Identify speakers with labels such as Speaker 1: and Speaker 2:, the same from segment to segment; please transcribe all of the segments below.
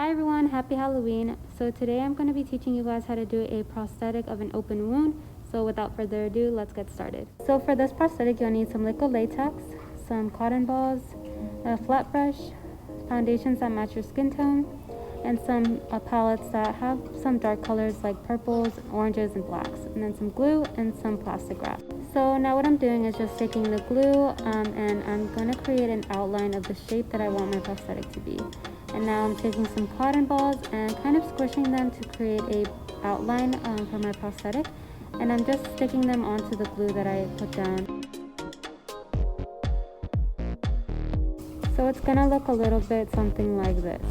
Speaker 1: Hi everyone, happy Halloween. So today I'm going to be teaching you guys how to do a prosthetic of an open wound. So without further ado, let's get started. So for this prosthetic, you'll need some liquid latex, some cotton balls, a flat brush, foundations that match your skin tone, and some palettes that have some dark colors like purples, oranges, and blacks, and then some glue and some plastic wrap. So now what I'm doing is just taking the glue and I'm going to create an outline of the shape that I want my prosthetic to be. And now I'm taking some cotton balls and kind of squishing them to create a outline for my prosthetic. And I'm just sticking them onto the glue that I put down. So it's gonna look a little bit something like this.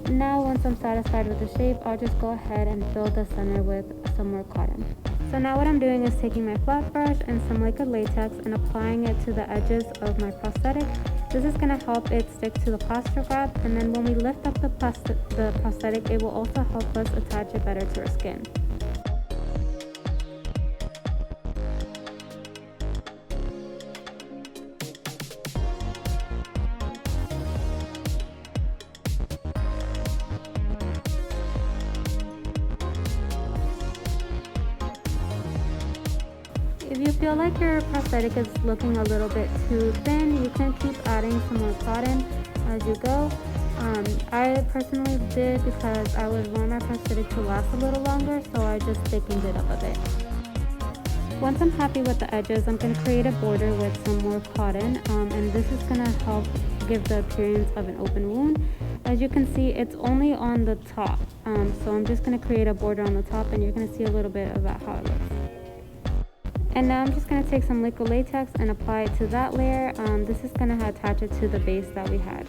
Speaker 1: Now once I'm satisfied with the shape, I'll just go ahead and fill the center with some more cotton. So now what I'm doing is taking my flat brush and some liquid latex and applying it to the edges of my prosthetic. This is going to help it stick to the plastic wrap, and then when we lift up the prosthetic, it will also help us attach it better to our skin. If you feel like your prosthetic is looking a little bit too thin, you can keep adding some more cotton as you go. I personally did because I would want my prosthetic to last a little longer, so I just thickened it up a bit. Once I'm happy with the edges, I'm going to create a border with some more cotton, and this is going to help give the appearance of an open wound. As you can see, it's only on the top, so I'm just going to create a border on the top, and you're going to see a little bit about how it looks. And now I'm just going to take some liquid latex and apply it to that layer. This is going to attach it to the base that we had.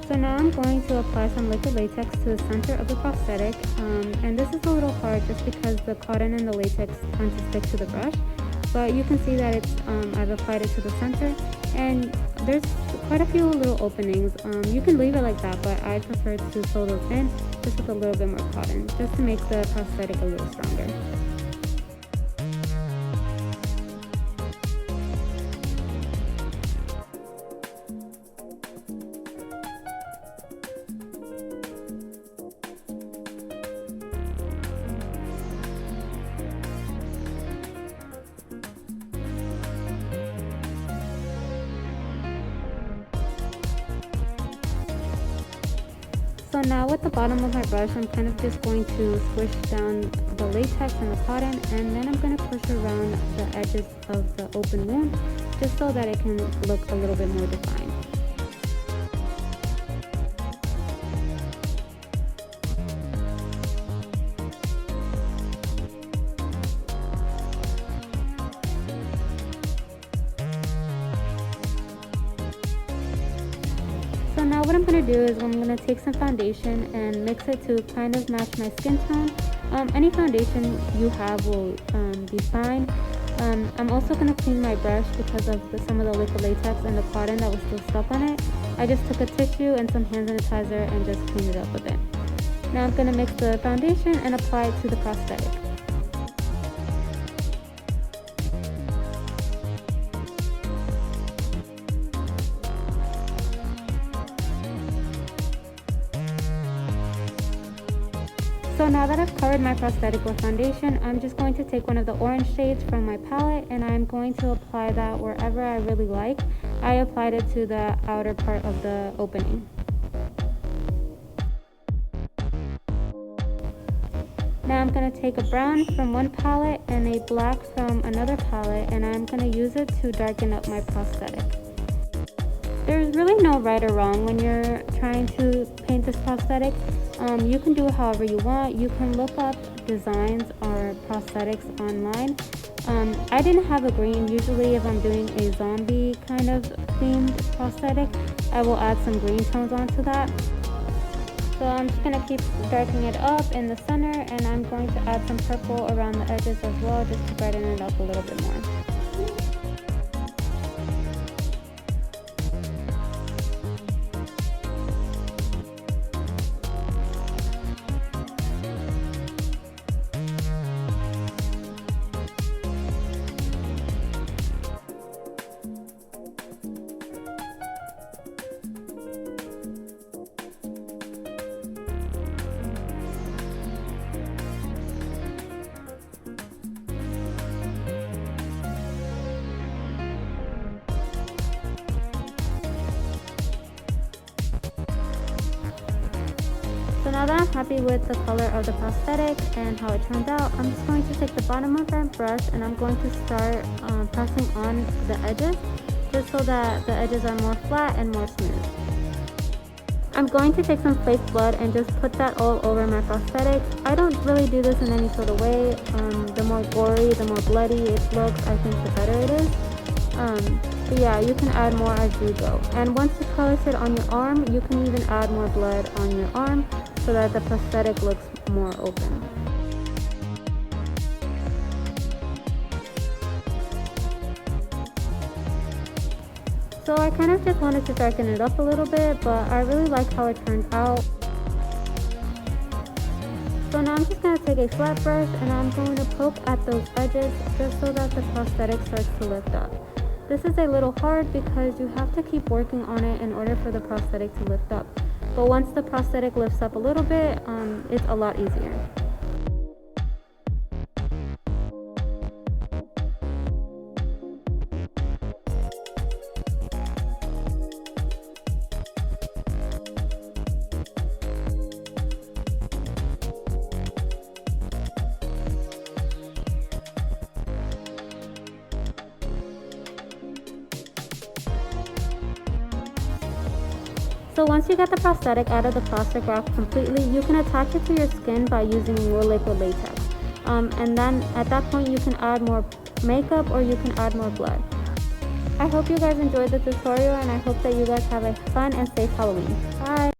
Speaker 1: So now I'm going to apply some liquid latex to the center of the prosthetic, and this is a little hard just because the cotton and the latex tend to stick to the brush, but you can see that it's I've applied it to the center, and there's quite a few little openings. You can leave it like that, but I prefer to fill those in just with a little bit more cotton, just to make the prosthetic a little stronger. So now with the bottom of my brush, I'm kind of just going to squish down the latex and the cotton, and then I'm going to push around the edges of the open wound just so that it can look a little bit more defined. So now what I'm going to do is I'm going to take some foundation and mix it to kind of match my skin tone. Any foundation you have will be fine. I'm also going to clean my brush because of some of the liquid latex and the cotton that was still stuck on it. I just took a tissue and some hand sanitizer and just cleaned it up a bit. Now I'm going to mix the foundation and apply it to the prosthetic. So now that I've covered my prosthetic with foundation, I'm just going to take one of the orange shades from my palette and I'm going to apply that wherever I really like. I applied it to the outer part of the opening. Now I'm going to take a brown from one palette and a black from another palette, and I'm going to use it to darken up my prosthetic. There's really no right or wrong when you're trying to paint this prosthetic. You can do it however you want. You can look up designs or prosthetics online. I didn't have a green. Usually if I'm doing a zombie kind of themed prosthetic, I will add some green tones onto that. So I'm just going to keep darkening it up in the center, and I'm going to add some purple around the edges as well just to brighten it up a little bit more. now that I'm happy with the color of the prosthetic and how it turned out, I'm just going to take the bottom of that brush and I'm going to start pressing on the edges, just so that the edges are more flat and more smooth. I'm going to take some fake blood and just put that all over my prosthetic. I don't really do this in any sort of way. The more gory, the more bloody it looks, I think the better it is. But yeah, you can add more as you go. And once you color it on your arm, you can even add more blood on your arm so that the prosthetic looks more open. So I kind of just wanted to darken it up a little bit, but I really like how it turned out. So now I'm just going to take a flat brush and I'm going to poke at those edges just so that the prosthetic starts to lift up. This is a little hard because you have to keep working on it in order for the prosthetic to lift up. But once the prosthetic lifts up a little bit, it's a lot easier. So once you get the prosthetic out of the plastic wrap completely, you can attach it to your skin by using your liquid latex. And then at that point you can add more makeup or you can add more blood. I hope you guys enjoyed the tutorial and I hope that you guys have a fun and safe Halloween. Bye!